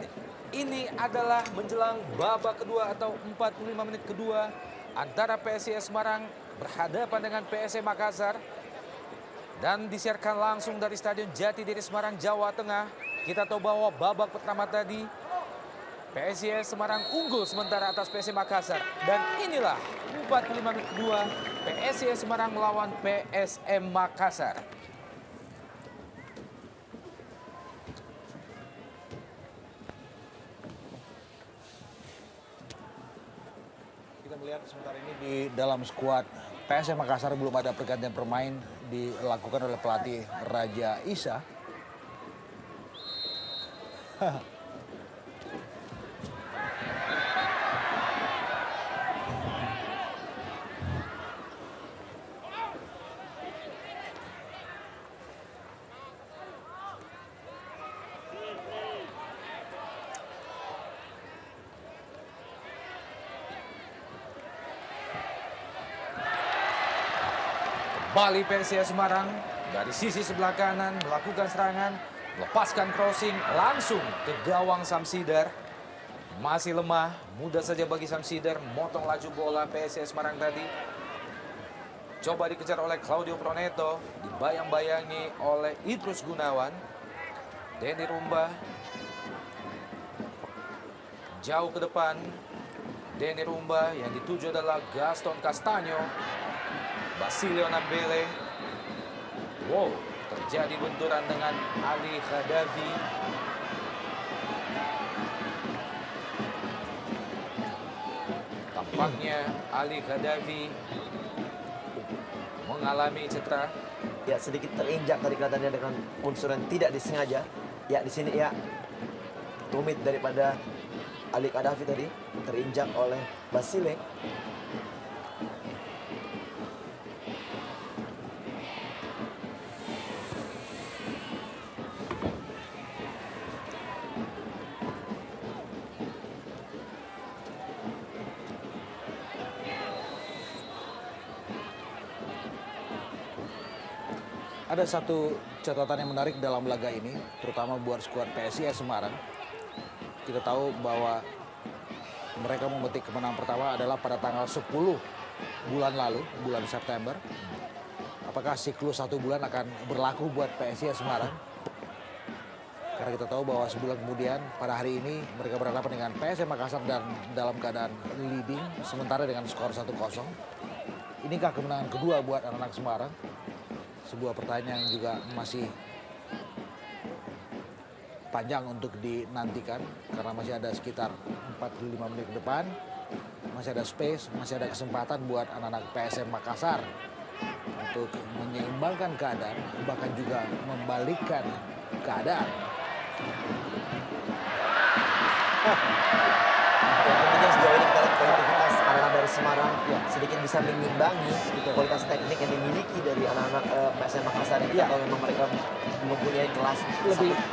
Dan ini adalah menjelang babak kedua atau 45 menit kedua antara PSIS Semarang berhadapan dengan PSM Makassar. Dan disiarkan langsung dari Stadion Jatidiri Semarang, Jawa Tengah. Kita tahu bahwa babak pertama tadi PSIS Semarang unggul sementara atas PSM Makassar. Dan inilah 45 menit kedua PSIS Semarang melawan PSM Makassar. Kita melihat sementara ini di dalam skuad PSM Makassar belum ada pergantian pemain dilakukan oleh pelatih Raja Isa. Kembali PSIS Semarang dari sisi sebelah kanan melakukan serangan, melepaskan crossing langsung ke gawang Samsider. Masih lemah, mudah saja bagi Samsider motong laju bola PSIS Semarang tadi. Coba dikejar oleh Claudio Proneto, dibayang-bayangi oleh Idrus Gunawan. Denny Rumba jauh ke depan. Denny Rumba yang dituju adalah Gaston Castanyo. Basilio Nambele. Wow, terjadi benturan dengan Ali Khadafi. Tampaknya Ali Khadafi mengalami cedera. Ya, sedikit terinjak tadi kelihatannya dengan unsur yang tidak disengaja. Ya, di sini ya tumit daripada Ali Khadafi tadi terinjak oleh Basile. Ada satu catatan yang menarik dalam laga ini, terutama buat skuad PSIS Semarang. Kita tahu bahwa mereka memetik kemenangan pertama adalah pada tanggal 10 bulan lalu, bulan September. Apakah siklus 1 bulan akan berlaku buat PSIS Semarang? Karena kita tahu bahwa sebulan kemudian pada hari ini mereka berhadapan dengan PSM Makassar dan dalam keadaan leading sementara dengan skor 1-0. Inikah kemenangan kedua buat anak-anak Semarang? Sebuah pertanyaan yang juga masih panjang untuk dinantikan karena masih ada sekitar 45 menit ke depan, masih ada space, masih ada kesempatan buat anak-anak PSM Makassar untuk menyeimbangkan keadaan, bahkan juga membalikkan keadaan. Yang pentingnya sejauh ini kita lihat kualitas anak-anak dari Semarang sedikit bisa mengimbangi kualitas teknik yang dimiliki dari anak-anak PSM Makassar yang kita tahu memang mereka mempunyai kelas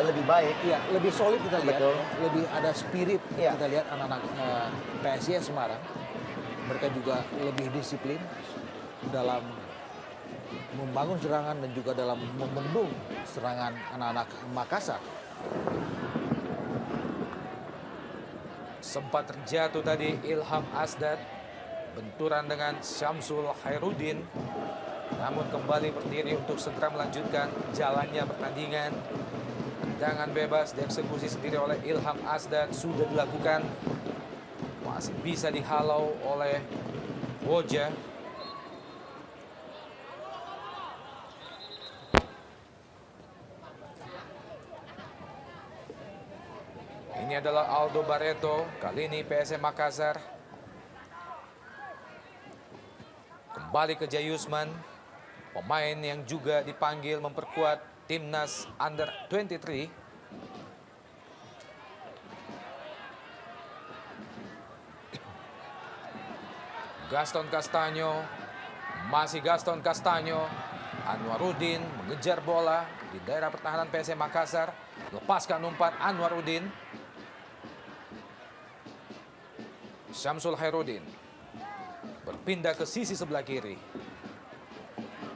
lebih baik. Ya, lebih solid kita lihat, Betul. lebih ada spirit kita lihat anak-anak PSIS Semarang. Mereka juga lebih disiplin dalam membangun serangan dan juga dalam membendung serangan anak-anak Makassar. Sempat terjatuh tadi Ilham Asdad, benturan dengan Syamsul Hairudin, namun kembali berdiri untuk segera melanjutkan jalannya pertandingan. Tendangan bebas dieksekusi sendiri oleh Ilham Asdad sudah dilakukan, masih bisa dihalau oleh Woja. Ini adalah Aldo Barreto, kali ini PSM Makassar. Kembali ke Jayusman, pemain yang juga dipanggil memperkuat timnas Under 23. Gaston Castanyo, masih Gaston Castanyo. Anwarudin mengejar bola di daerah pertahanan PSM Makassar. Lepaskan umpan Anwarudin. Syamsul Hairudin berpindah ke sisi sebelah kiri.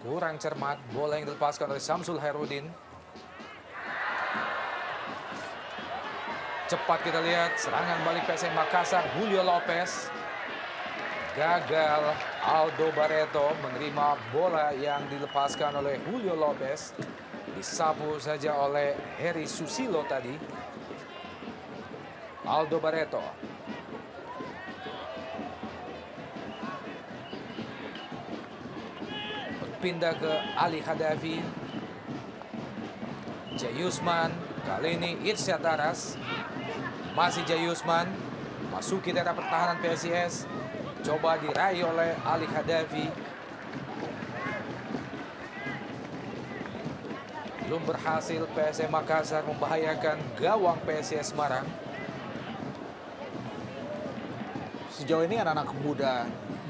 Kurang cermat bola yang dilepaskan oleh Syamsul Hairudin. cepat kita lihat serangan balik PSM Makassar. Julio Lopez gagal. Aldo Barreto menerima bola yang dilepaskan oleh Julio Lopez. Disapu saja oleh Heri Susilo tadi. Aldo Barreto. Berpindah ke Ali Hadafi. Jayusman. Kali ini Irsyad Daras. Masih Jayusman. Masuki daerah pertahanan PSIS. Coba diraih oleh Ali Hadafi. Belum berhasil PSM Makassar membahayakan gawang PSIS Semarang. Sejauh ini anak-anak muda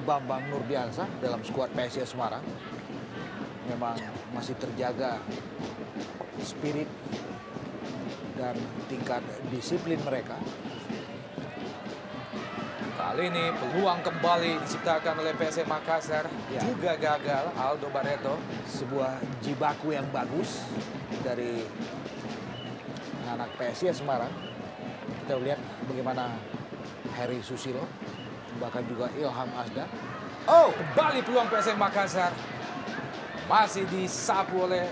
Bambang Nurdiansyah dalam skuad PSIS Semarang memang masih terjaga spirit dan tingkat disiplin mereka. Kali ini peluang kembali diciptakan oleh PSM Makassar. Ya. Juga gagal Aldo Barreto. Sebuah jibaku yang bagus dari anak PSIS Semarang. Kita lihat bagaimana Heri Susilo, bahkan juga Ilham Asda. Oh, kembali peluang PSM Makassar. Masih disapu oleh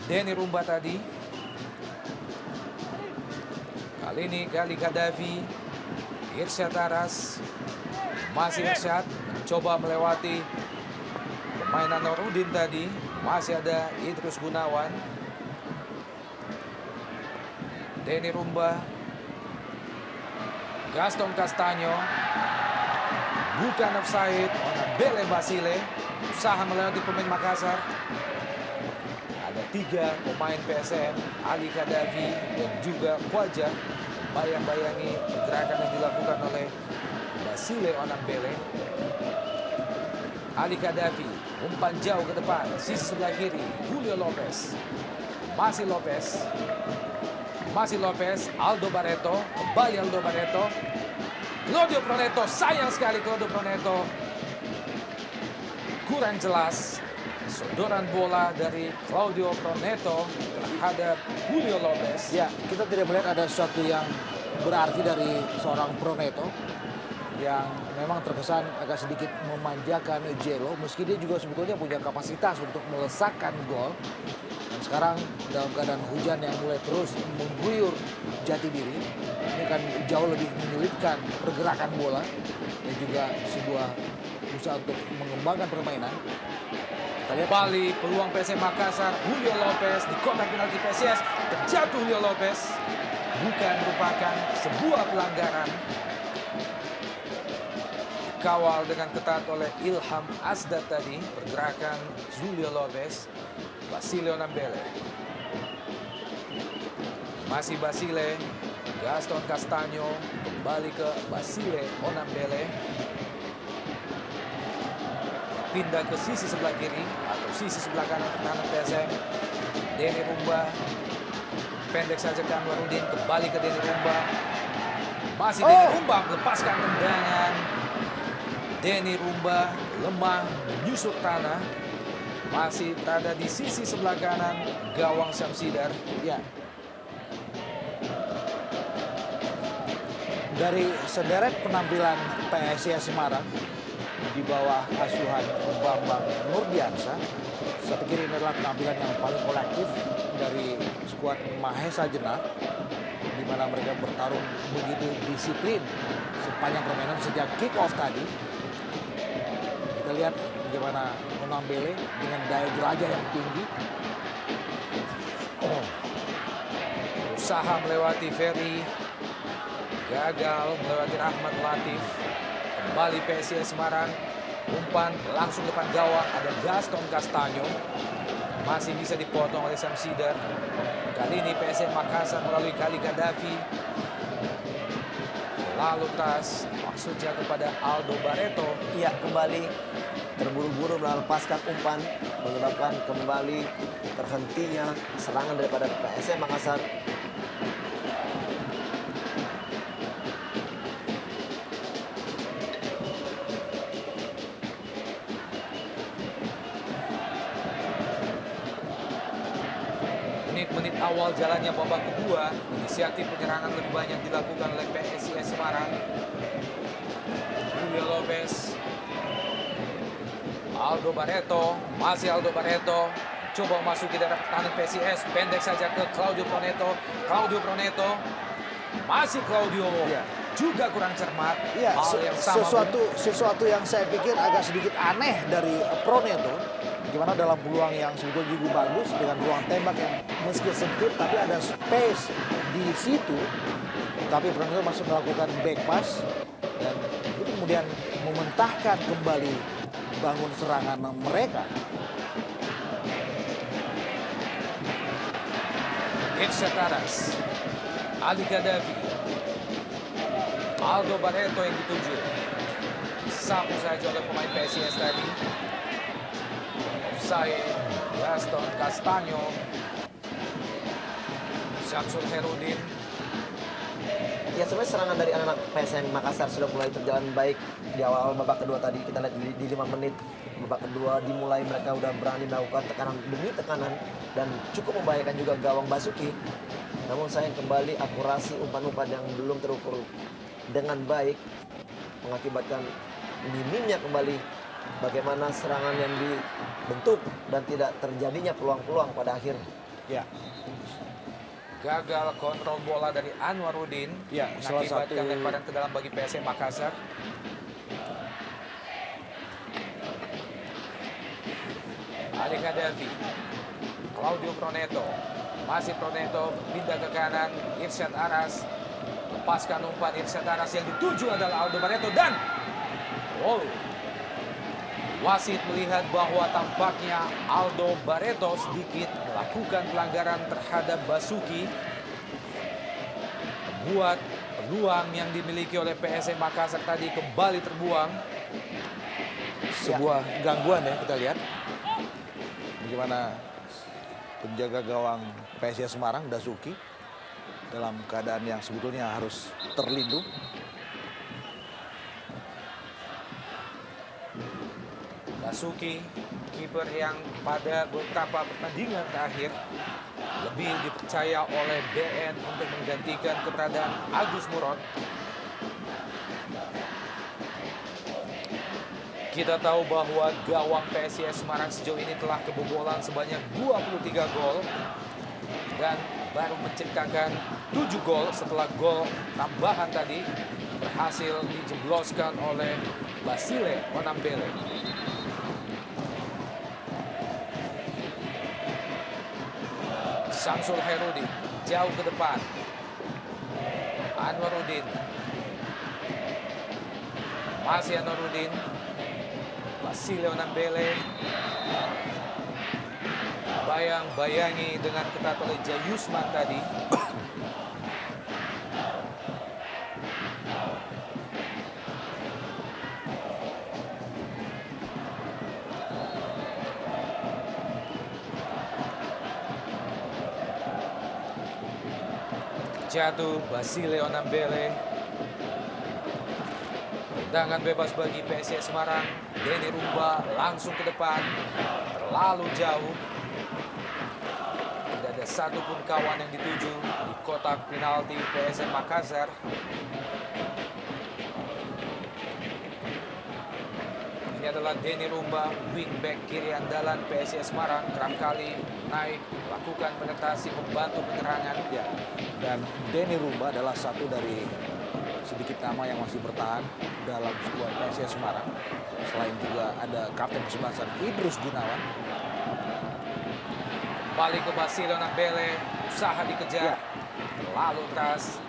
Denny Rumba tadi. Kali ini Gali Gaddafi. Irsyad Daras. Masih Irsyad coba melewati pemain Anwarudin tadi. Masih ada Idrus Gunawan. Denny Rumba. Gaston Castanyo. Bukan offside. Bele Basile. Usaha melewati pemain Makassar. Ada 3 pemain PSM. Ali Gaddafi dan juga Kwaja. Bayang-bayangi pergerakan yang dilakukan oleh Basile Onambele. Ali Gaddafi umpan jauh ke depan. Sisi sebelah kiri Julio Lopez. Masih Lopez. Masih Lopez. Aldo Barreto. Kembali Aldo Barreto. Claudio Proneto. Sayang sekali Claudio Proneto. Kurang jelas. Sodoran bola dari Claudio Proneto terhadap Julio Lopez. Ya, kita tidak melihat ada sesuatu yang berarti dari seorang Proneto yang memang terkesan agak sedikit memanjakan Jelo, meski dia juga sebetulnya punya kapasitas untuk melesakkan gol. Dan sekarang dalam keadaan hujan yang mulai terus mengguyur Jatidiri, ini kan jauh lebih menyulitkan pergerakan bola dan juga sebuah usaha untuk mengembangkan permainan. Kita lihat Kembali peluang PSM Makassar. Julio Lopez di kotak penalti PSIS. Terjatuh Julio Lopez. Bukan merupakan sebuah pelanggaran. Dikawal dengan ketat oleh Ilham Asda tadi. Pergerakan Julio Lopez. Basile Onambele. Masih Basile. Gaston Castanyo. Kembali ke Basile Onambele. Pindah ke sisi sebelah kiri atau sisi sebelah kanan pertahanan PSM. Denny Rumba. Pendek saja ke Anwarudin. Kembali ke Denny Rumba. Masih Denny Rumba melepaskan tendangan. Denny Rumba lemah menyusut tanah. Masih berada di sisi sebelah kanan gawang Syamsidar. ya. Dari sederet penampilan PSIS Semarang di bawah asuhan Bambang Nurdiansyah, saya pikir ini adalah penampilan yang paling kolektif dari skuad Mahesa Jenar, di mana mereka bertarung begitu disiplin sepanjang permainan sejak kick off tadi. Kita lihat bagaimana Onambele dengan daya jelajah yang tinggi. Usaha melewati Ferry. Gagal melewati Rahmat Latif. Kembali PSIS Semarang. Umpan langsung depan gawang. Ada Gaston Castanyo. Masih bisa dipotong oleh Syamsidar. Kali ini PSM Makassar melalui Gali Gaddafi. Lalu tas maksudnya kepada Aldo Barreto. Iya, kembali terburu-buru melepaskan umpan menyebabkan kembali terhentinya serangan daripada PSM Makassar. Ini menit-menit awal jalannya babak kedua, inisiatif penyerangan lebih banyak dilakukan oleh PSIS Semarang. Julio Lopez, Aldo Barreto, masih Aldo Barreto, coba masuk ke daerah pertahanan PSIS, pendek saja ke Claudio Proneto, masih Claudio, juga kurang cermat. Ya, Hal yang sama sesuatu yang saya pikir agak sedikit aneh dari Proneto. Gimana dalam peluang yang sebetulnya juga bagus dengan ruang tembak yang meski sempit tapi ada space di situ. Tapi Proneto masih melakukan back pass dan itu kemudian mementahkan kembali bangun serangan mereka. Irsyad Aras, Ali Gaddafi, Aldo Barreto yang dituju. Disapu saja oleh pemain PSIS tadi. Said, Gaston Castanyo, Syamsul Herudin. Ya sebenarnya serangan dari anak-anak PSM Makassar sudah mulai terjalan baik di awal babak kedua tadi. Kita lihat di 5 menit babak kedua dimulai, mereka udah berani melakukan tekanan demi tekanan dan cukup membahayakan juga gawang Basuki. Namun sayang kembali akurasi umpan-umpan yang belum terukur dengan baik mengakibatkan minimnya kembali bagaimana serangan yang dibentuk dan tidak terjadinya peluang-peluang pada akhirnya. Ya, Gagal kontrol bola dari Anwarudin, Ya, salah mengakibatkan satu- lemparan ke dalam bagi PSM Makassar. Ali Gaddafi, Claudio Proneto, masih Proneto, pindah ke kanan, Irsyad Aras, lepaskan umpan Irsyad Aras yang dituju adalah Aldo Barreto dan wasit melihat bahwa tampaknya Aldo Barreto sedikit melakukan pelanggaran terhadap Basuki, membuat peluang yang dimiliki oleh PSM Makassar tadi kembali terbuang. sebuah gangguan ya kita lihat. Bagaimana penjaga gawang PSIS Semarang, Dasuki, dalam keadaan yang sebetulnya harus terlindung. Basuki, kiper yang pada beberapa pertandingan terakhir lebih dipercaya oleh BN untuk menggantikan keberadaan Agus Murad. Kita tahu bahwa gawang PSIS Semarang sejauh ini telah kebobolan sebanyak 23 gol dan baru menciptakan 7 gol setelah gol tambahan tadi berhasil dijebloskan oleh Basile Onambele. Syamsul Herudin jauh ke depan. Anwarudin. Masih Anwarudin. Basile Onambele. Bayang-bayangi dengan ketat oleh Jayusman tadi. Jatuh Basile Onambele. Tendangan bebas bagi PSIS Semarang. Denny Rumba langsung ke depan. Terlalu jauh. Tidak ada satupun kawan yang dituju di kotak penalti PSM Makassar. Ini adalah Denny Rumba, wingback kiri andalan PSIS Semarang. Kerap kali naik, lakukan penetrasi, membantu penyerangan. Ya. Dan Denny Rumba adalah satu dari sedikit nama yang masih bertahan dalam skuad PSIS Semarang. Selain juga ada kapten kesebelasan Idrus Gunawan. Balik ke Basile Onambele, usaha dikejar, terlalu keras.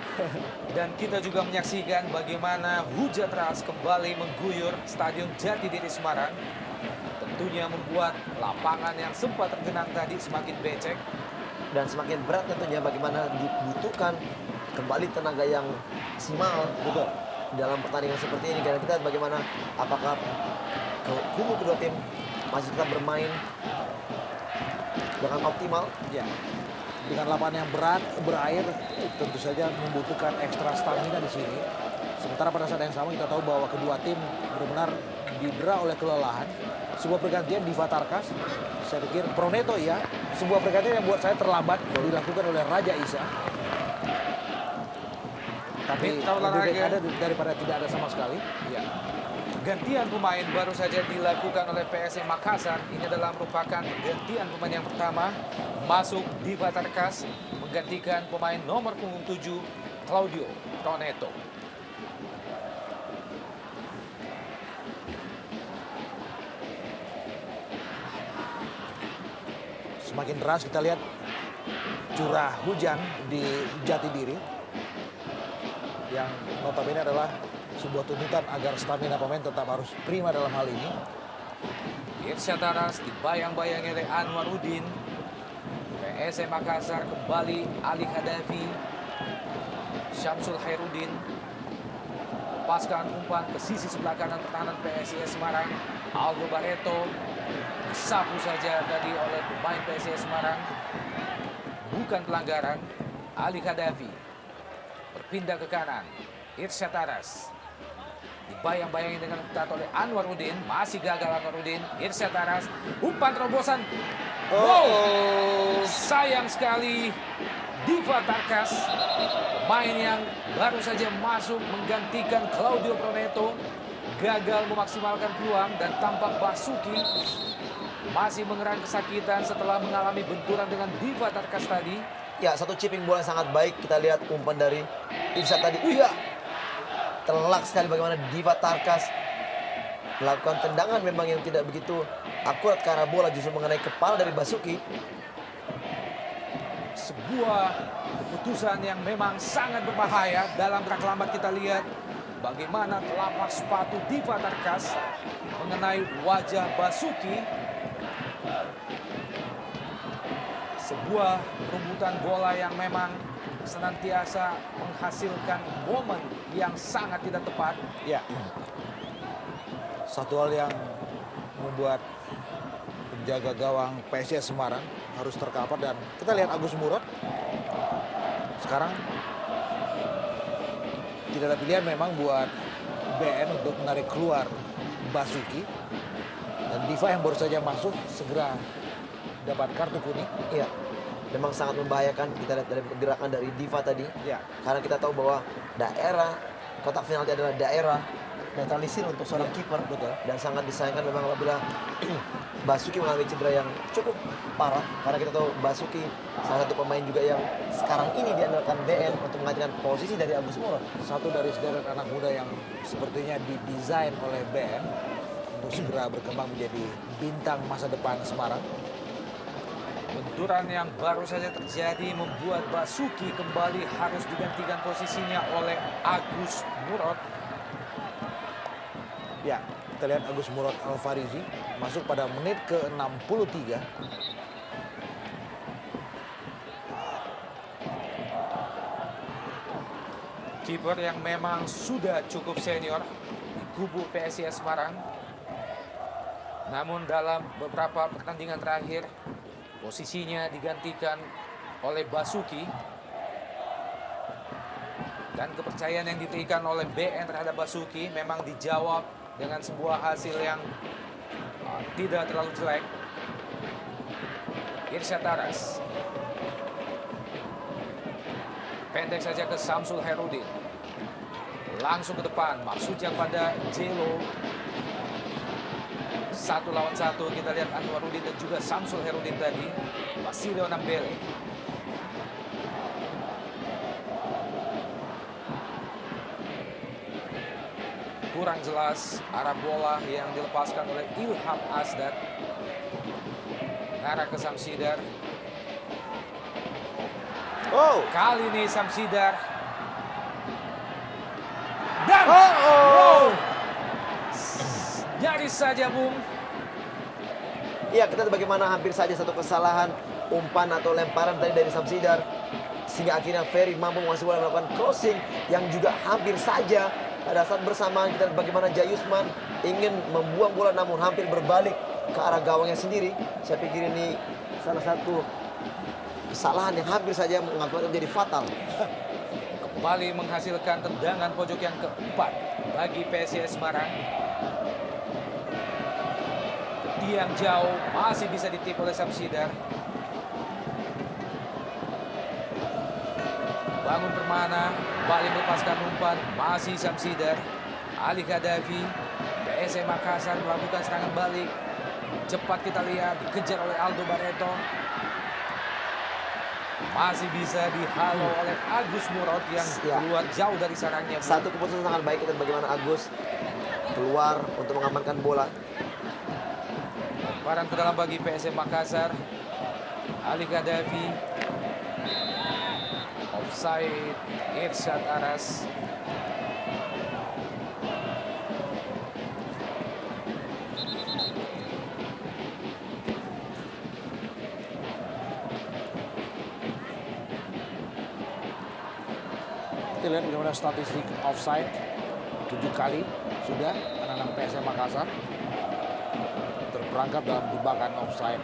Dan kita juga menyaksikan bagaimana hujan deras kembali mengguyur Stadion Jatidiri Semarang. Tentunya membuat lapangan yang sempat tergenang tadi semakin becek. Dan semakin berat tentunya bagaimana dibutuhkan kembali tenaga yang maksimal Betul. dalam pertandingan seperti ini. Karena kita lihat bagaimana apakah kubu kedua tim masih tetap bermain dengan optimal. Ya. Dengan lapangan yang berat, berair, tentu saja membutuhkan ekstra stamina di sini. Sementara pada saat yang sama kita tahu bahwa kedua tim benar-benar didera oleh kelelahan sebuah pergantian Diva Tarkas. Saya pikir Proneto ya, sebuah pergantian yang buat saya terlambat dilakukan oleh Raja Isa. Tapi Mitra lebih baik olahraga. ada daripada tidak ada sama sekali. Ya. Gantian pemain baru saja dilakukan oleh PSM Makassar. Ini adalah merupakan gantian pemain yang pertama. Masuk Diva Tarkas menggantikan pemain nomor punggung 7 Claudio Proneto. Semakin deras kita lihat curah hujan di Jatidiri. Yang notabene adalah sebuah tuntutan agar stamina pemain tetap harus prima dalam hal ini. Irsyad Taras dibayang-bayangi oleh Anwaruddin. PSM Makassar kembali Ali Hadafi. Syamsul Hairudin. Lepaskan umpan ke sisi sebelah kanan pertahanan PSIS Semarang. Aldo Barreto disapu saja tadi oleh pemain PSIS Semarang. Bukan pelanggaran. Ali Hadafi berpindah ke kanan. Irsyad Taras dibayang-bayangi dengan tato oleh Anwaruddin. Masih gagal Anwaruddin. Irsyad Taras, umpan terobosan. Wow, sayang sekali. Diva Tarkas, pemain yang baru saja masuk menggantikan Claudio Proneto, gagal memaksimalkan peluang dan tampak Basuki masih mengerang kesakitan setelah mengalami benturan dengan Diva Tarkas tadi. Ya, satu chipping bola sangat baik. Kita lihat umpan dari Irsyad tadi. Iya. Telak sekali bagaimana Diva Tarkas melakukan tendangan memang yang tidak begitu akurat ke arah bola, justru mengenai kepala dari Basuki. Sebuah keputusan yang memang sangat berbahaya. Dalam gerak lambat kita lihat bagaimana telapak sepatu Diva Tarkas mengenai wajah Basuki. Sebuah perebutan bola yang memang senantiasa menghasilkan momen yang sangat tidak tepat. Ya. Satu hal yang membuat penjaga gawang PSIS Semarang harus terkapar, dan kita lihat Agus Murad. Sekarang tidak ada pilihan memang buat BN untuk menarik keluar Basuki. Dan Diva yang baru saja masuk segera dapat kartu kuning. Iya. Memang sangat membahayakan. Kita lihat dari pergerakan dari Diva tadi. Ya. Karena kita tahu bahwa daerah kotak penalti adalah daerah netralisir untuk seorang kiper. Betul. Dan sangat disayangkan memang apabila Basuki mengalami cedera yang cukup parah. Karena kita tahu Basuki salah satu pemain juga yang sekarang ini diandalkan BN untuk menggantikan posisi dari Agus Murad. Satu dari sederet anak muda yang sepertinya didesain oleh BN untuk segera berkembang menjadi bintang masa depan Semarang. Benturan yang baru saja terjadi membuat Basuki kembali harus digantikan posisinya oleh Agus Murad. Ya, kita lihat Agus Murad Alfarizi masuk pada menit ke-63. Kiper yang memang sudah cukup senior di kubu PSIS Semarang. Namun dalam beberapa pertandingan terakhir posisinya digantikan oleh Basuki. Dan kepercayaan yang diberikan oleh BN terhadap Basuki memang dijawab dengan sebuah hasil yang tidak terlalu jelek. Irsyad Taras. Pendek saja ke Syamsul Hairudin. Langsung ke depan, maksudnya pada Jelo. 1 lawan 1, kita lihat Anwaruddin dan juga Syamsul Hairudin tadi. Basilio Nambele. Kurang jelas arah bola yang dilepaskan oleh Ilham Asdad. Ngarah ke Samsidar. Oh, Kali ini Samsidar. Dan wow, nyaris saja Bung. iya, kita lihat bagaimana hampir saja satu kesalahan umpan atau lemparan tadi dari Samsidar, sehingga akhirnya Ferry mampu menguasai bola melakukan crossing yang juga hampir saja pada saat bersamaan kita lihat bagaimana Jayusman ingin membuang bola namun hampir berbalik ke arah gawangnya sendiri. Saya pikir ini salah satu kesalahan yang hampir saja mengakibatkan menjadi fatal. Kembali menghasilkan tendangan pojok yang keempat bagi PSIS Semarang. tiang jauh, masih bisa ditip oleh Samsidar. Bangun Permana, kembali melepaskan umpan, masih Samsidar. Ali Khadafi, PSM Makassar melakukan serangan balik. Cepat kita lihat, dikejar oleh Aldo Barreto. Masih bisa dihalau oleh Agus Murad yang keluar jauh dari sarangnya. Satu keputusan sangat baik itu bagaimana Agus keluar untuk mengamankan bola. Lemparan ke dalam bagi PSM Makassar. Ali Khadafi. Offside Irsyad Aras. Kita lihat bagaimana statistik offside 7 kali sudah anak-anak PSM Makassar terperangkap dalam jebakan offside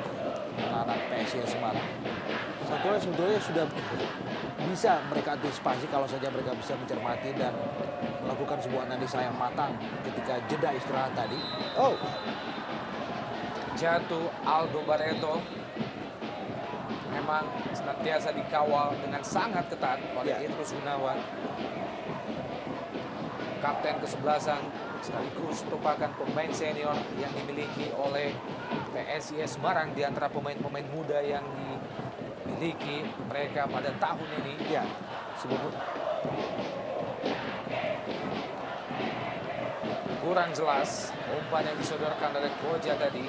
anak-anak PSIS Semarang. Satu hal sebetulnya sudah bisa mereka antisipasi kalau saja mereka bisa mencermati dan melakukan sebuah analisa yang matang ketika jeda istirahat tadi. Oh, Jatuh Aldo Barreto. Memang senantiasa dikawal dengan sangat ketat oleh Idrus Gunawan. Kapten kesebelasan sekaligus merupakan pemain senior yang dimiliki oleh PSIS Semarang di antara pemain-pemain muda yang dimiliki mereka pada tahun ini. ya, sebetulnya Kurang jelas umpan yang disodorkan oleh Koja tadi.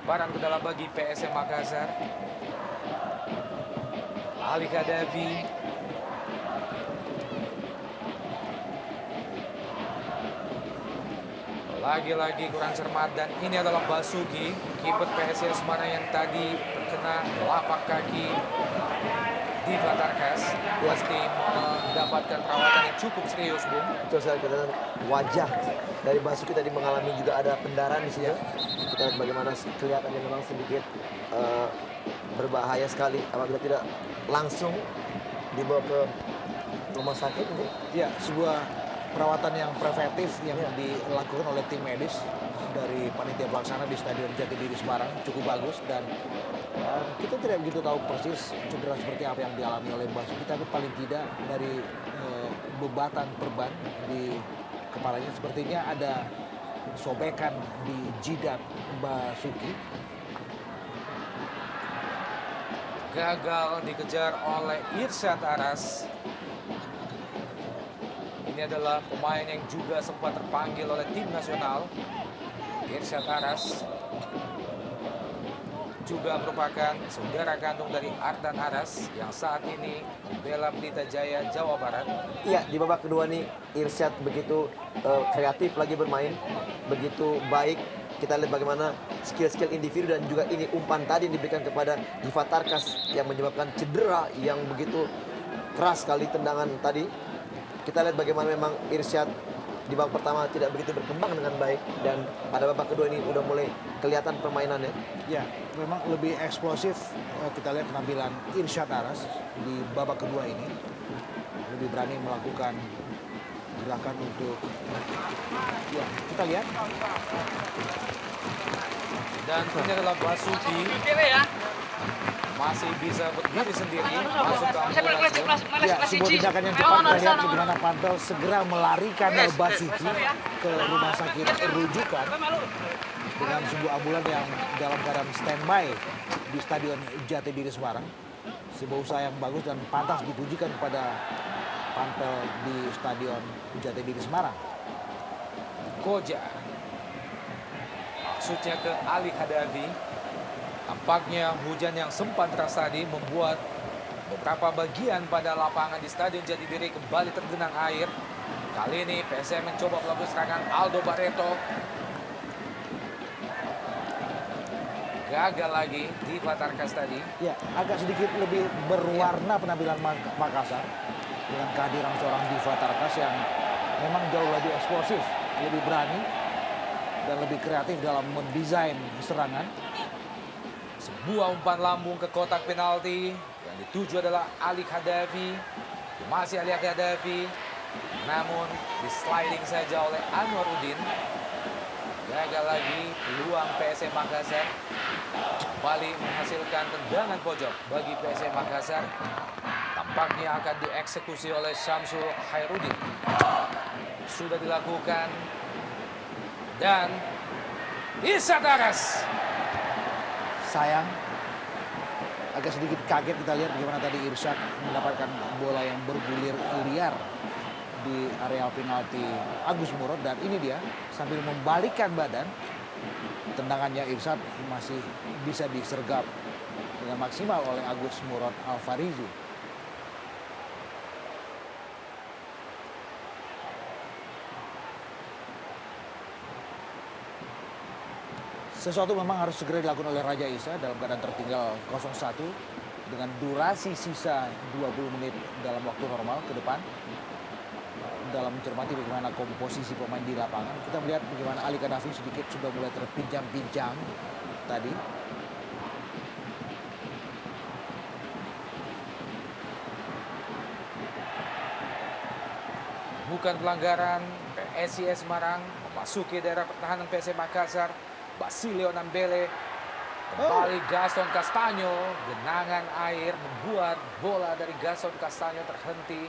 Lemparan ke dalam bagi PSM Makassar. Ali Khadafi. Lagi-lagi kurang cermat dan ini adalah Basuki, kiper PSIS Semarang yang tadi terkena lapak kaki di Batarkas. Pasti mendapatkan perawatan yang cukup serius, Bung. Betul sekali, karena wajah dari Basuki tadi mengalami juga ada pendarahan di sini. Kita lihat bagaimana kelihatannya memang sedikit berbahaya sekali apabila tidak langsung dibawa ke rumah sakit. ya sebuah perawatan yang preventif yang dilakukan oleh tim medis dari panitia pelaksana di Stadion Jatidiri Semarang cukup bagus dan kita tidak begitu tahu persis cedera seperti apa yang dialami oleh Basuki, tapi paling tidak dari bebatan perban di kepalanya sepertinya ada sobekan di jidat Basuki. Gagal dikejar oleh Irsyad Aras. Ini adalah pemain yang juga sempat terpanggil oleh tim nasional. Irsyad Aras juga merupakan saudara kandung dari Ardan Aras yang saat ini membela Pelita Jaya, Jawa Barat. Iya, di babak kedua nih Irsyad begitu kreatif lagi bermain, begitu baik. Kita lihat bagaimana skill-skill individu dan juga ini umpan tadi yang diberikan kepada Diva Tarkas yang menyebabkan cedera yang begitu keras sekali tendangan tadi. Kita lihat bagaimana memang Irsyad di babak pertama tidak begitu berkembang dengan baik dan pada babak kedua ini udah mulai kelihatan permainannya. Ya, memang lebih eksplosif. Kita lihat penampilan Irsyad Aras di babak kedua ini lebih berani melakukan gerakan untuk kita lihat. Dan ini adalah Basuki masih bisa berdiri sendiri masuk ke ambulans. Ya, sebuah tindakan yang cepat. Kita lihat bagaimana Pantel segera melarikan Basuki ke rumah sakit rujukan dengan sebuah ambulans yang dalam keadaan standby di Stadion Jatidiri Semarang. Sebuah usaha yang bagus dan pantas dipujikan kepada Pantel di Stadion Jatidiri Semarang. Koja maksudnya ke Ali Khadafi. Tampaknya hujan yang sempat deras tadi membuat beberapa bagian pada lapangan di Stadion Jatidiri kembali tergenang air. Kali ini PSM mencoba melakukan serangan. Aldo Barreto gagal lagi di Tarkas tadi. Ya, agak sedikit lebih berwarna penampilan Makassar dengan kehadiran seorang Diva Tarkas yang memang jauh lebih eksplosif, lebih berani dan lebih kreatif dalam mendesain serangan. Sebuah umpan lambung ke kotak penalti yang dituju adalah Ali Khadafi. Masih Ali Khadafi, namun di sliding saja oleh Anwaruddin. Gagal lagi peluang PSM Makassar. Kembali menghasilkan tendangan pojok bagi PSM Makassar. Tampaknya akan dieksekusi oleh Syamsul Khairuddin. Sudah dilakukan. Dan Irsyad Aras. Sayang, agak sedikit kaget kita lihat bagaimana tadi Irsyad mendapatkan bola yang bergulir liar di area penalti Agus Murad, dan ini dia sambil membalikkan badan, tendangannya Irsyad masih bisa disergap dengan maksimal oleh Agus Murad Alfarizi. Sesuatu memang harus segera dilakukan oleh Raja Isa dalam keadaan tertinggal 0-1 dengan durasi sisa 20 menit dalam waktu normal ke depan. Dalam mencermati bagaimana komposisi pemain di lapangan, kita melihat bagaimana Ali Khadafi sedikit sudah mulai terpinjam-pinjam tadi. Bukan pelanggaran, PSIS Semarang memasuki daerah pertahanan PSM Makassar. Basilio Nambele, kembali Gaston Castanyo, genangan air membuat bola dari Gaston Castanyo terhenti.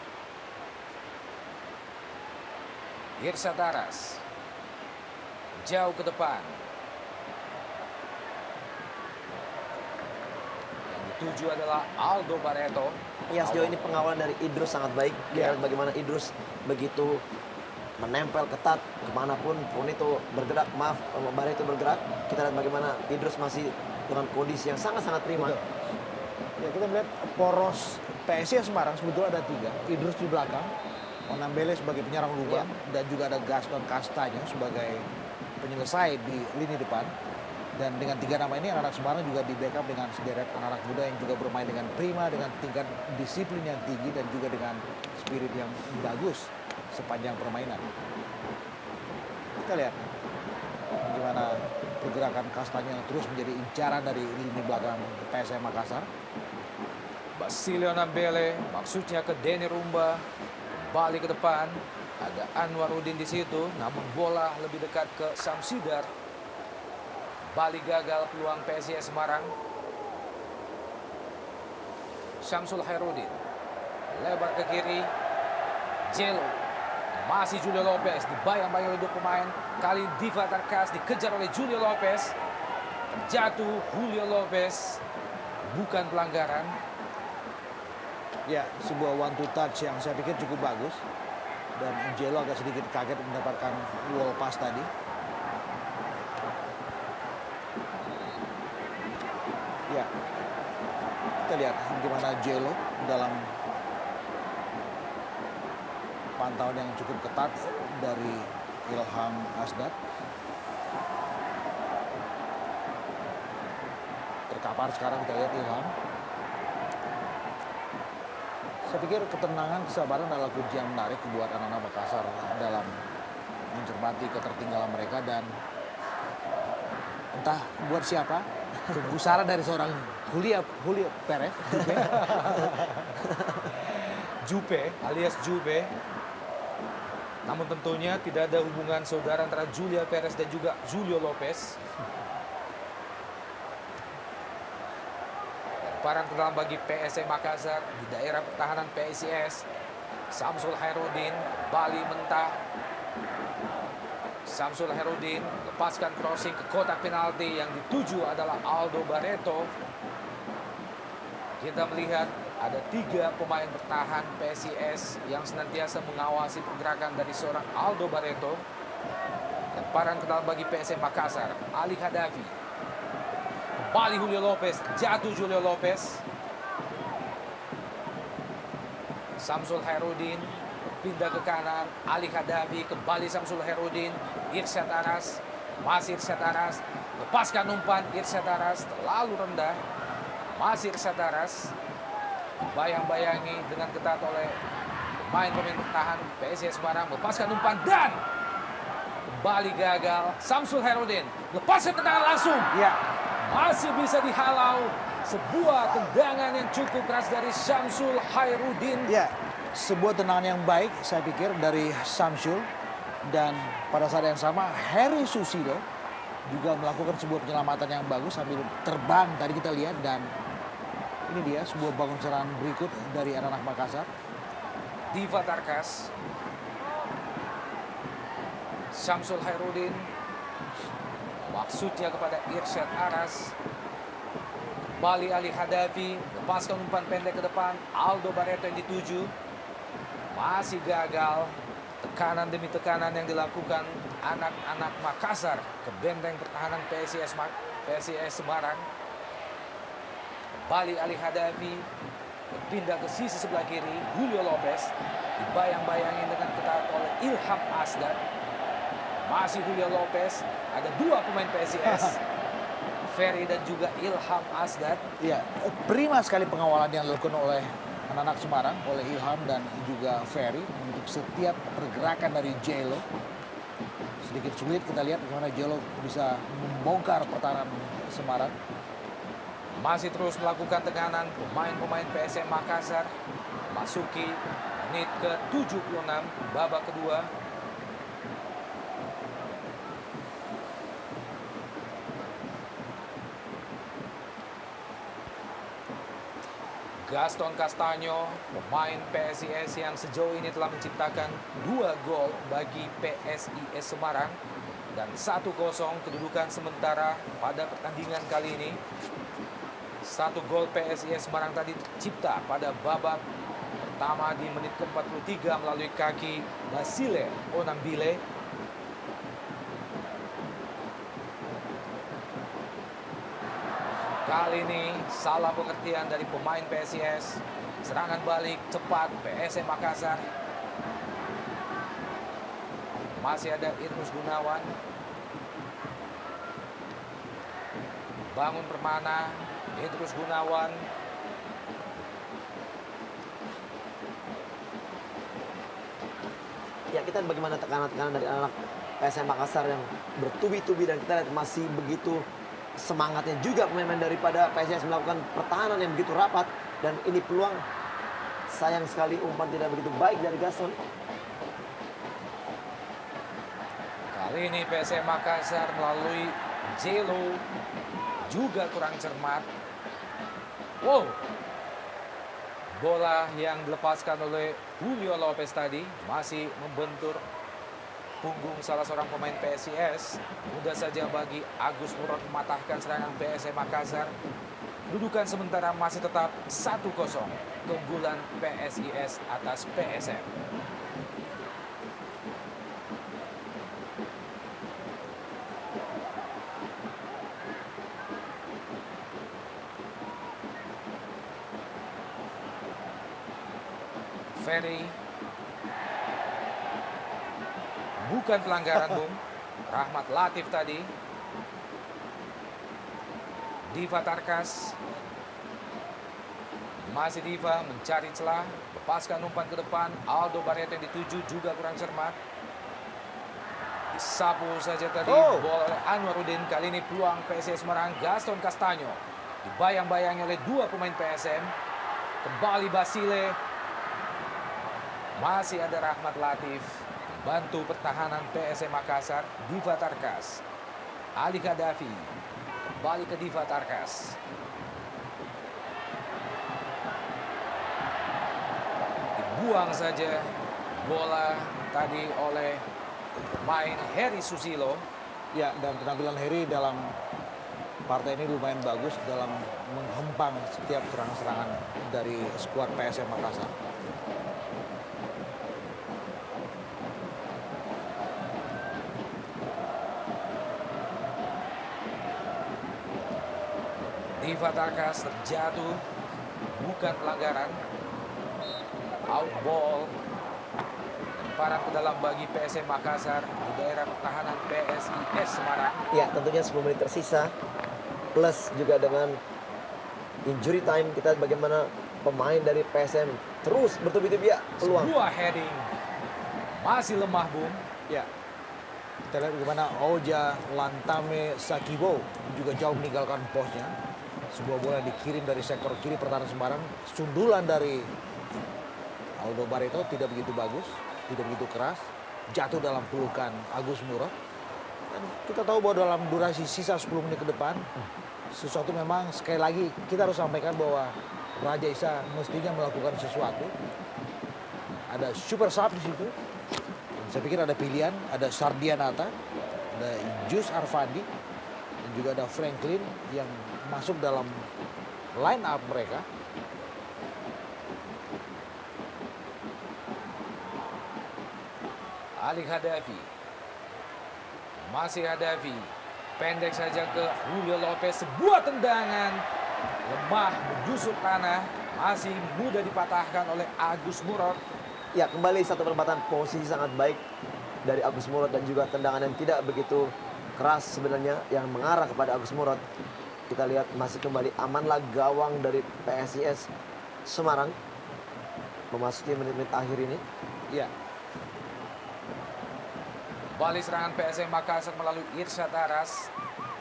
Irsyad Aras jauh ke depan. Yang dituju adalah Aldo Barreto. Ya, sejauh ini pengawalan dari Idrus sangat baik. Kita lihat bagaimana Idrus begitu menempel ketat kemanapun pun itu bergerak, Barreto bergerak. Kita lihat bagaimana Idrus masih dengan kondisi yang sangat-sangat prima. Betul. Ya, kita melihat poros PSIS Semarang sebetulnya ada 3. Idrus di belakang, Onambele sebagai penyerang lubang, dan juga ada Gaston Castanyo sebagai penyelesai di lini depan. Dan dengan 3 nama ini anak-anak Semarang juga di backup dengan sederet anak-anak muda yang juga bermain dengan prima, dengan tingkat disiplin yang tinggi dan juga dengan spirit yang bagus sepanjang permainan. Kita lihat bagaimana pergerakan Castanyo yang terus menjadi incaran dari lini belakang PSM Makassar. Basilio Nambele maksudnya ke Denny Rumba, kembali ke depan. Ada Anwaruddin di situ, namun bola lebih dekat ke Samsidar. Bali gagal peluang PSIS Semarang. Syamsul Khairuddin lebar ke kiri. Jelo, masih Julio Lopez, dibayang-bayang oleh 2 pemain. Kali Diva Tarkas dikejar oleh Julio Lopez. Terjatuh Julio Lopez. Bukan pelanggaran. Ya, sebuah one to touch yang saya pikir cukup bagus. Dan Angelo agak sedikit kaget mendapatkan wall pass tadi. Ya, kita lihat bagaimana Angelo dalam pantauan yang cukup ketat dari Ilham Asdad. Terkapar sekarang, kita lihat Ilham. Saya pikir ketenangan, kesabaran adalah kunci yang menarik buat anak-anak Makassar dalam mencermati ketertinggalan mereka, dan entah buat siapa, kegusaran dari seorang Julio Perez, Jupe alias Jupe. Namun tentunya tidak ada hubungan saudara antara Julia Perez dan juga Julio Lopez. Lemparan ke dalam bagi PSM Makassar di daerah pertahanan PSIS. Syamsul Khairuddin kembali mentah. Syamsul Khairuddin lepaskan crossing ke kotak penalti, yang dituju adalah Aldo Barreto. Kita melihat ada 3 pemain bertahan PSIS yang senantiasa mengawasi pergerakan dari seorang Aldo Barreto. Lemparan ke dalam bagi PSM Makassar, Ali Khadafi. Kembali Julio Lopez, jatuh Julio Lopez. Syamsul Khairuddin pindah ke kanan, Ali Khadafi, kembali Syamsul Khairuddin. Irsyad Aras, masih Irsyad Aras, lepaskan umpan Irsyad Aras terlalu rendah. Masih Irsyad Aras bayang-bayangi dengan ketat oleh pemain bertahan PSIS Semarang, lepaskan umpan dan kembali gagal. Syamsul Hairudin lepaskan tendangan langsung. Ya, Masih bisa dihalau. Sebuah tendangan yang cukup keras dari Syamsul Hairudin. ya, sebuah tendangan yang baik saya pikir dari Syamsul. Dan pada saat yang sama Heri Susilo juga melakukan sebuah penyelamatan yang bagus sambil terbang tadi kita lihat. Dan ini dia sebuah bangun serangan berikut dari anak-anak Makassar. Diva Tarkas, Syamsul Hairudin, maksudnya kepada Irsyad Aras. Kembali Ali Hadafi, lepaskan umpan pendek ke depan. Aldo Barreto yang dituju. Masih gagal. Tekanan demi tekanan yang dilakukan anak-anak Makassar ke benteng pertahanan PSIS Semarang. Kembali Ali Hadafi, berpindah ke sisi sebelah kiri. Julio Lopez dibayang-bayangin dengan ketat oleh Ilham Asdad. Masih Julio Lopez, ada dua pemain PSIS, Ferry dan juga Ilham Asdad. Ya, prima sekali pengawalan yang dilakukan oleh anak-anak Semarang, oleh Ilham dan juga Ferry untuk setiap pergerakan dari Jelo. Sedikit sulit kita lihat bagaimana Jelo bisa membongkar pertahanan Semarang. Masih terus melakukan tekanan pemain-pemain PSM Makassar. Masuki menit ke-76 babak kedua. Gaston Castaño, pemain PSIS yang sejauh ini telah menciptakan 2 gol bagi PSIS Semarang dan 1-0 kedudukan sementara pada pertandingan kali ini. 1 gol PSIS Semarang tadi tercipta pada babak pertama di menit ke-43 melalui kaki Basile Onambile. Kali ini salah pengertian dari pemain PSIS. Serangan balik cepat PSM Makassar. Masih ada Idrus Gunawan. Bangun Permana, Idrus Gunawan. Ya, kita lihat bagaimana tekanan-tekanan dari anak PSM Makassar yang bertubi-tubi dan kita lihat masih begitu semangatnya juga pemain-pemain daripada PSIS melakukan pertahanan yang begitu rapat. Dan ini peluang, sayang sekali umpan tidak begitu baik dari Gaston. Kali ini PSM Makassar melalui Jelo juga kurang cermat. Wow, bola yang dilepaskan oleh Julio Lopez tadi masih membentur punggung salah seorang pemain PSIS. Mudah saja bagi Agus Murad mematahkan serangan PSM Makassar. Kedudukan sementara masih tetap 1-0. Keunggulan PSIS atas PSM. Ferry. Bukan pelanggaran, Bung. Rahmat Latif tadi. Diva Tarkas. Masih Diva mencari celah. Lepaskan umpan ke depan. Aldo Barreto yang dituju juga kurang cermat. Disapu saja tadi bola oleh Anwarudin. Kali ini peluang PSIS Semarang. Gaston Castaño dibayang-bayangi oleh dua pemain PSM. Kembali Basile. Masih ada Rahmat Latif. Bantu pertahanan PSM Makassar, Diva Tarkas. Ali Gaddafi. Kembali ke Diva Tarkas. Dibuang saja bola tadi oleh pemain Heri Susilo. Ya, dan penampilan Heri dalam partai ini lumayan bagus dalam menghempang setiap serangan-serangan dari skuad PSM Makassar. Diva Tarkas terjatuh, bukan pelanggaran. Out ball. lemparan ke dalam bagi PSM Makassar di daerah pertahanan PSIS Semarang. Ya, tentunya 10 menit tersisa. Plus juga dengan injury time, kita bagaimana pemain dari PSM terus bertubi-tubi ya peluang. Sebuah heading masih lemah, Bung. Ya, kita lihat bagaimana Oja Lantame Sakibo juga jauh meninggalkan posnya. Sebuah bola yang dikirim dari sektor kiri pertahanan Semarang. Sundulan dari Aldo Barreto tidak begitu bagus, tidak begitu keras. Jatuh dalam pelukan Agus Murad. Dan kita tahu bahwa dalam durasi sisa 10 menit ke depan, sesuatu memang sekali lagi kita harus sampaikan bahwa Raja Isa mestinya melakukan sesuatu. Ada super sub di situ. Saya pikir ada pilihan, ada Sardianata, ada Jus Arfandi, dan juga ada Franklin yang masuk dalam line up mereka. Ali Hadafi. Masih Hadafi. Pendek saja ke Julio Lopez. Sebuah tendangan lemah menjusuk tanah. Masih mudah dipatahkan oleh Agus Murad. Ya, kembali satu perempatan posisi sangat baik dari Agus Murad dan juga tendangan yang tidak begitu keras sebenarnya yang mengarah kepada Agus Murad. Kita lihat masih kembali amanlah gawang dari PSIS Semarang memasuki menit-menit akhir ini. Ya, Balik serangan PSM Makassar melalui Irsyad Aras.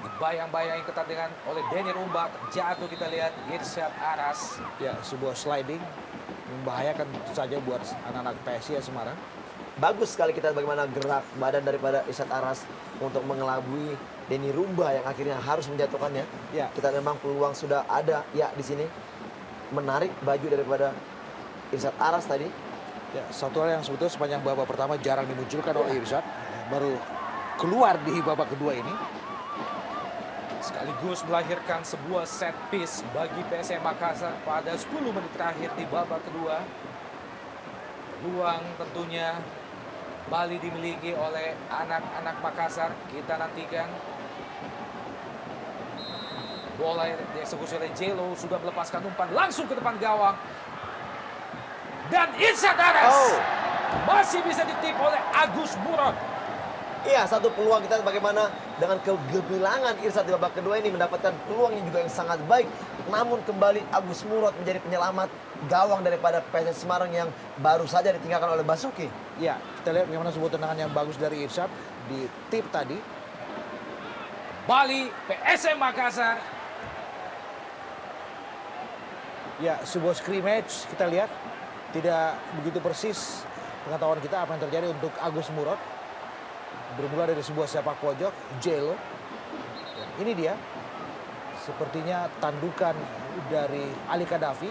Dibayang-bayang ketat dengan oleh Denny Rumba. Jatuh kita lihat Irsyad Aras. ya sebuah sliding membahayakan tentu saja buat anak-anak PSIS Semarang. Bagus sekali kita bagaimana gerak badan daripada Irsyad Aras untuk mengelabui Denny Rumba yang akhirnya harus menjatuhkannya. Ya. Kita memang peluang sudah ada ya di sini. Menarik baju daripada Irsyad Aras tadi. Ya, satu hal yang sebetulnya sepanjang babak pertama jarang dimunculkan oleh Irsyad, baru keluar di babak kedua ini. Sekaligus melahirkan sebuah set piece bagi PSM Makassar pada 10 menit terakhir di babak kedua. Peluang tentunya Bali dimiliki oleh anak-anak Makassar. Kita nantikan. Bola yang dieksekusi oleh Jelo sudah melepaskan umpan langsung ke depan gawang. Dan Irsyad Aras masih bisa ditip oleh Agus Murad. Iya, satu peluang kita bagaimana dengan kegemilangan Irsyad di babak kedua ini mendapatkan peluang yang juga yang sangat baik. Namun kembali Agus Murad menjadi penyelamat gawang daripada PSS Semarang yang baru saja ditinggalkan oleh Basuki. Ya, kita lihat bagaimana sebuah tendangan yang bagus dari Irsyad di tip tadi. Bali PSM Makassar. Ya, sebuah scrimmage kita lihat tidak begitu persis pengetahuan kita apa yang terjadi untuk Agus Murad. Bermula dari sebuah sepak pojok, Jelo. Ini dia, sepertinya tandukan dari Ali Kadafi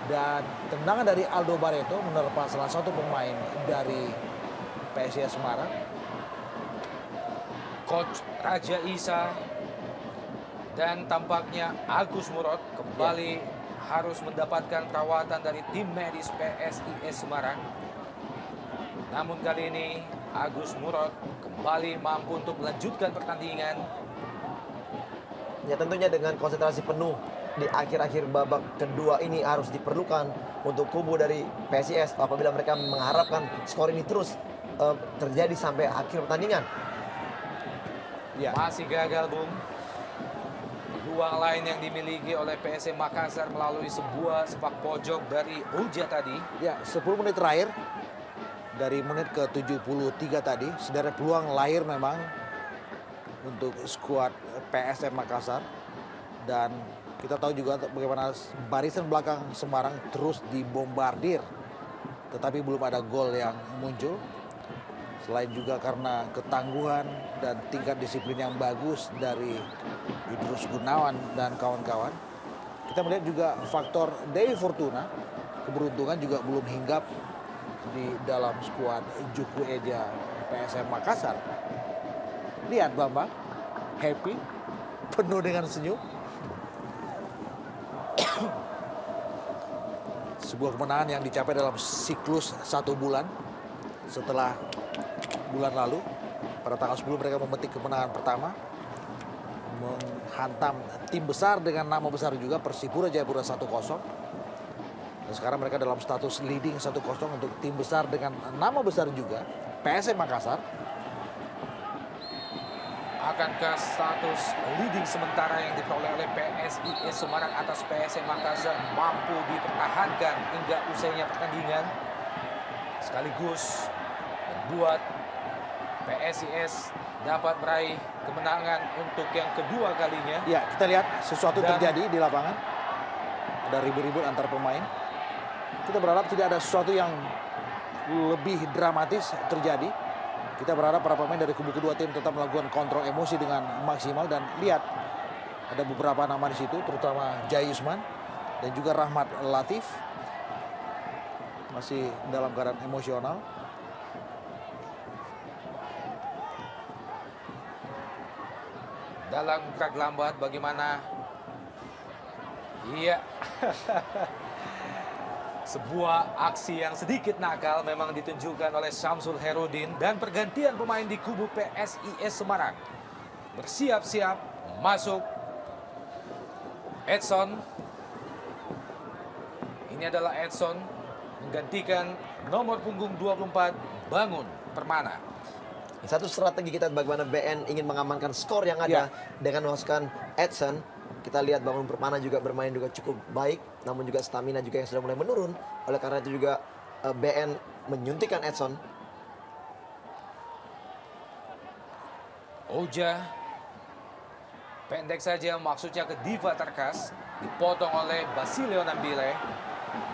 dan tendangan dari Aldo Barreto menerpa salah satu pemain dari PSIS Semarang. Coach Raja Isa dan tampaknya Agus Murad kembali harus mendapatkan perawatan dari tim medis PSIS Semarang. Namun kali ini Agus Murad kembali mampu untuk melanjutkan pertandingan. Ya, tentunya dengan konsentrasi penuh di akhir-akhir babak kedua ini harus diperlukan untuk kubu dari PSIS apabila mereka mengharapkan skor ini terus terjadi sampai akhir pertandingan. Ya, Masih gagal, Bung. Peluang lain yang dimiliki oleh PSM Makassar melalui sebuah sepak pojok dari Uja tadi. ya 10 menit terakhir dari menit ke 73 tadi, sederet peluang lahir memang untuk skuad PSM Makassar. Dan kita tahu juga bagaimana barisan belakang Semarang terus dibombardir. Tetapi belum ada gol yang muncul. Selain juga karena ketangguhan dan tingkat disiplin yang bagus dari Idrus Gunawan dan kawan-kawan. Kita melihat juga faktor Dewi Fortuna, keberuntungan juga belum hinggap di dalam skuad Juku Eja PSM Makassar. Lihat Bambang, happy, penuh dengan senyum. Sebuah kemenangan yang dicapai dalam siklus 1 bulan setelah bulan lalu. Pada tanggal 10 mereka memetik kemenangan pertama, menghantam tim besar dengan nama besar juga Persipura Jayapura 1-0. Sekarang mereka dalam status leading 1-0 untuk tim besar dengan nama besar juga, PSM Makassar. Akankah status leading sementara yang diperoleh oleh PSIS Semarang atas PSM Makassar mampu dipertahankan hingga usainya pertandingan, sekaligus membuat PSIS dapat meraih kemenangan untuk yang kedua kalinya. Ya, kita lihat sesuatu Dan- terjadi di lapangan. Ada ribut-ribut antar pemain. Kita berharap tidak ada sesuatu yang lebih dramatis terjadi. Kita berharap para pemain dari kubu kedua tim tetap melakukan kontrol emosi dengan maksimal. Dan lihat, ada beberapa nama di situ, terutama Jai Usman dan juga Rahmat Latif. Masih dalam keadaan emosional. Dalam gerak lambat bagaimana? Iya. Sebuah aksi yang sedikit nakal memang ditunjukkan oleh Syamsul Herudin dan pergantian pemain di kubu PSIS Semarang. Bersiap-siap masuk Edson. Ini adalah Edson menggantikan nomor punggung 24 Bangun Permana. Satu strategi kita bagaimana BN ingin mengamankan skor yang ada dengan memasukkan Edson. Kita lihat Bangun Permana juga bermain juga cukup baik, namun juga stamina juga yang sudah mulai menurun. Oleh karena itu juga BN menyuntikkan Edson. Oja pendek saja maksudnya ke Diva Tarkas, dipotong oleh Basilio Nambile.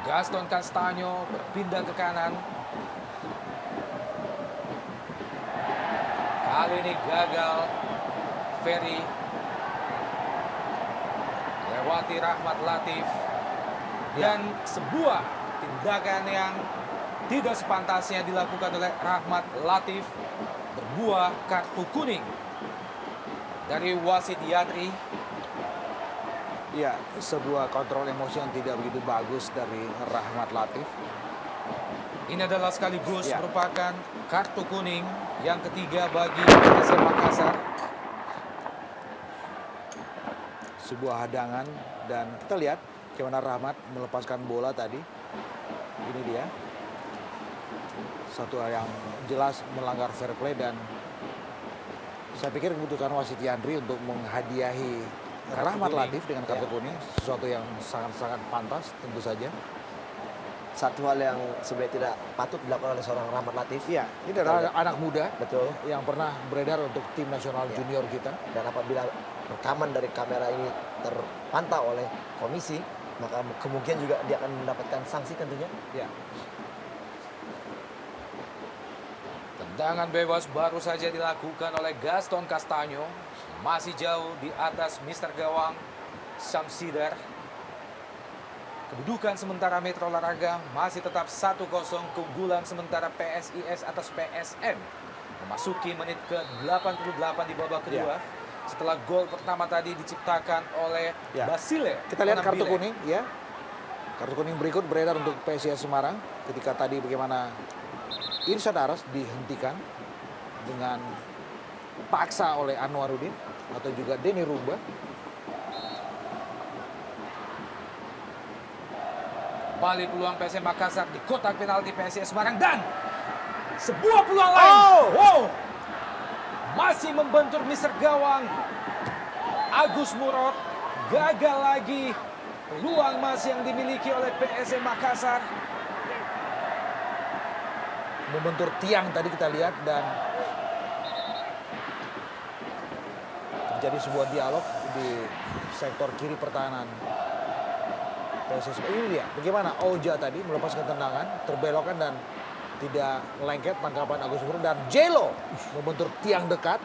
Gaston Castanyo berpindah ke kanan. Kali ini gagal Ferry lewati Rahmat Latif. Dan sebuah tindakan yang tidak sepantasnya dilakukan oleh Rahmat Latif berbuah kartu kuning dari wasit Yandri. Ya, sebuah kontrol emosi yang tidak begitu bagus dari Rahmat Latif. Ini adalah sekaligus Ya. merupakan kartu kuning yang ketiga bagi PSM Makassar. Sebuah hadangan dan kita lihat bagaimana Rahmat melepaskan bola tadi. Ini dia. Satu hal yang jelas melanggar fair play dan saya pikir keputusan wasit Yandri untuk menghadiahi Rahmat kuning. Latif dengan kartu kuning sesuatu yang sangat-sangat pantas tentu saja. Satu hal yang sebenarnya tidak patut dilakukan oleh seorang Rahmat Latif. Iya, ini adalah anak muda Betul. yang pernah beredar untuk tim nasional junior kita. Dan apabila rekaman dari kamera ini terpantau oleh komisi, maka kemungkinan juga dia akan mendapatkan sanksi tentunya. Ya, Tendangan bebas baru saja dilakukan oleh Gaston Castanyo. Masih jauh di atas Mr. Gawang Syamsidar. Kedudukan sementara Metro Olahraga masih tetap 1-0 keunggulan sementara PSIS atas PSM. Memasuki menit ke-88 di babak kedua. Setelah gol pertama tadi diciptakan oleh Ya. Basile. kita lihat kartu Onambile. kuning ya. Kartu kuning berikut beredar untuk PSIS Semarang ketika tadi bagaimana Irsyad Aras dihentikan dengan paksa oleh Anwarudin atau juga Denny Rumba. Kembali peluang PSM Makassar di kotak penalti PSIS Semarang dan sebuah peluang lain. Oh! Wow. Masih membentur Mr. Gawang. Agus Murad gagal lagi. Peluang masih yang dimiliki oleh PSM Makassar. Membentur tiang tadi kita lihat dan terjadi sebuah dialog di sektor kiri pertahanan PSIS. Ini dia bagaimana Oja tadi melepaskan tendangan, terbelokkan dan tidak lengket tangkapan Agus Murad dan Jelo membentur tiang dekat.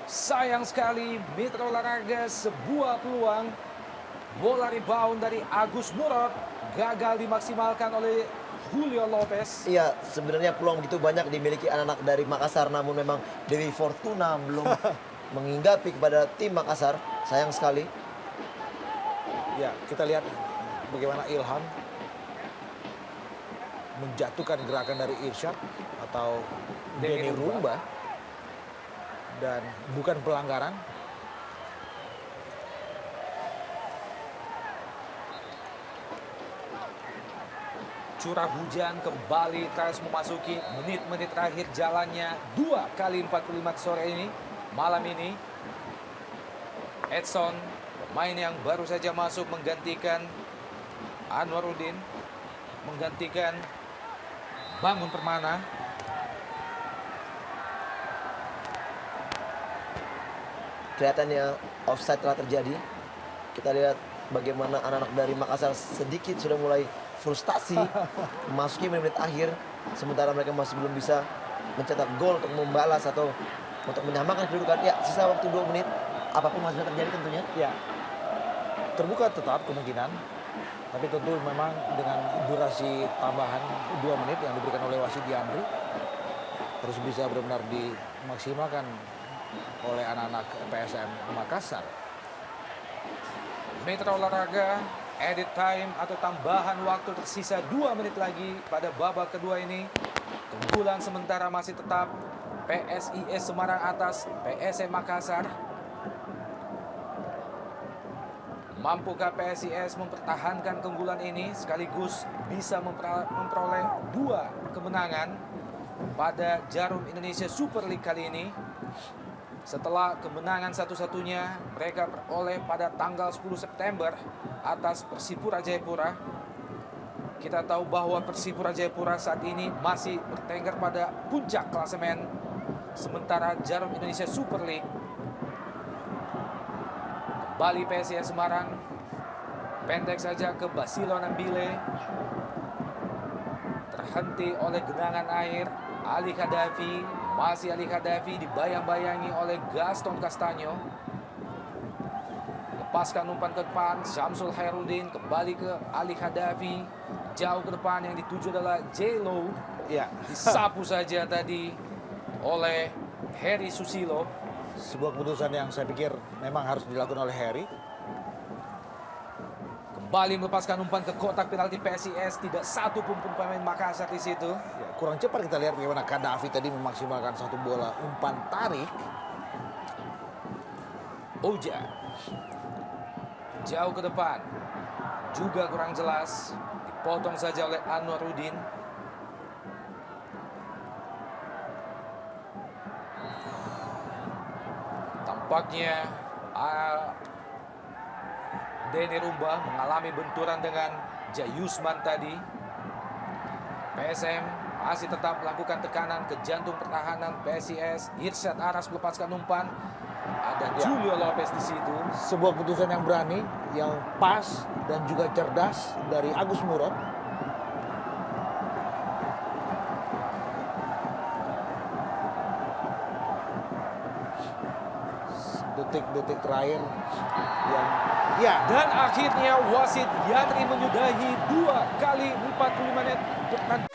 Sayang sekali Mitra Olahraga sebuah peluang. Bola rebound dari Agus Murad gagal dimaksimalkan oleh Julio Lopez. Iya, sebenarnya peluang begitu banyak dimiliki anak-anak dari Makassar, namun memang Dewi Fortuna belum menghinggapi kepada tim Makassar. Sayang sekali. Ya, kita lihat bagaimana Ilham menjatuhkan gerakan dari Irsyad atau Denny Denny Rumba dan bukan pelanggaran. curah hujan kembali terus memasuki menit-menit terakhir jalannya 2 kali 45 sore ini, malam ini. Edson, pemain yang baru saja masuk menggantikan Anwaruddin, menggantikan Bangun Permana. Kelihatannya offside telah terjadi. Kita lihat bagaimana anak-anak dari Makassar sedikit sudah mulai frustasi memasuki menit akhir, sementara mereka masih belum bisa mencetak gol untuk membalas atau untuk menyamakan kedudukan. Ya, sisa waktu 2 menit, apapun masih bisa terjadi tentunya. Ya, terbuka tetap kemungkinan, tapi tentu memang dengan durasi tambahan 2 menit yang diberikan oleh wasit Diandri harus bisa benar-benar dimaksimalkan oleh anak-anak PSM Makassar. Mitra olahraga, edit time atau tambahan waktu tersisa 2 menit lagi pada babak kedua ini. Keunggulan sementara masih tetap PSIS Semarang atas PSM Makassar. Mampukah PSIS mempertahankan keunggulan ini sekaligus bisa memperoleh 2 kemenangan pada Jarum Indonesia Super League kali ini? Setelah kemenangan satu-satunya mereka peroleh pada tanggal 10 September atas Persipura Jayapura. Kita tahu bahwa Persipura Jayapura saat ini masih bertengger pada puncak klasemen, sementara Jarum Indonesia Super League kembali PSIS Semarang pendek saja ke Basilo Nambile, terhenti oleh genangan air. Ali Khadafi, masih Ali Khadafi dibayang-bayangi oleh Gaston Castanyo. Lepaskan umpan ke depan, Syamsul Hairudin kembali ke Ali Khadafi. Jauh ke depan yang dituju adalah J-Lo. Ya, Disapu saja tadi oleh Heri Susilo. sebuah keputusan yang saya pikir memang harus dilakukan oleh Heri. Kembali melepaskan umpan ke kotak penalti PSIS, tidak satu pun pemain Makassar di situ. Ya, kurang cepat kita lihat bagaimana Khadafi tadi memaksimalkan satu bola umpan tarik. Oja jauh ke depan, juga kurang jelas, dipotong saja oleh Anwaruddin. Tampaknya Denny Rumba mengalami benturan dengan Jayusman tadi. PSM masih tetap melakukan tekanan ke jantung pertahanan PSIS. Irsyad Aras melepaskan umpan. Ada Julio Lopez di situ. Sebuah keputusan yang berani, yang pas dan juga cerdas dari Agus Murad. Detik-detik terakhir yang Dan akhirnya wasit Yandri menyudahi 2 kali 45 menit pertandingan.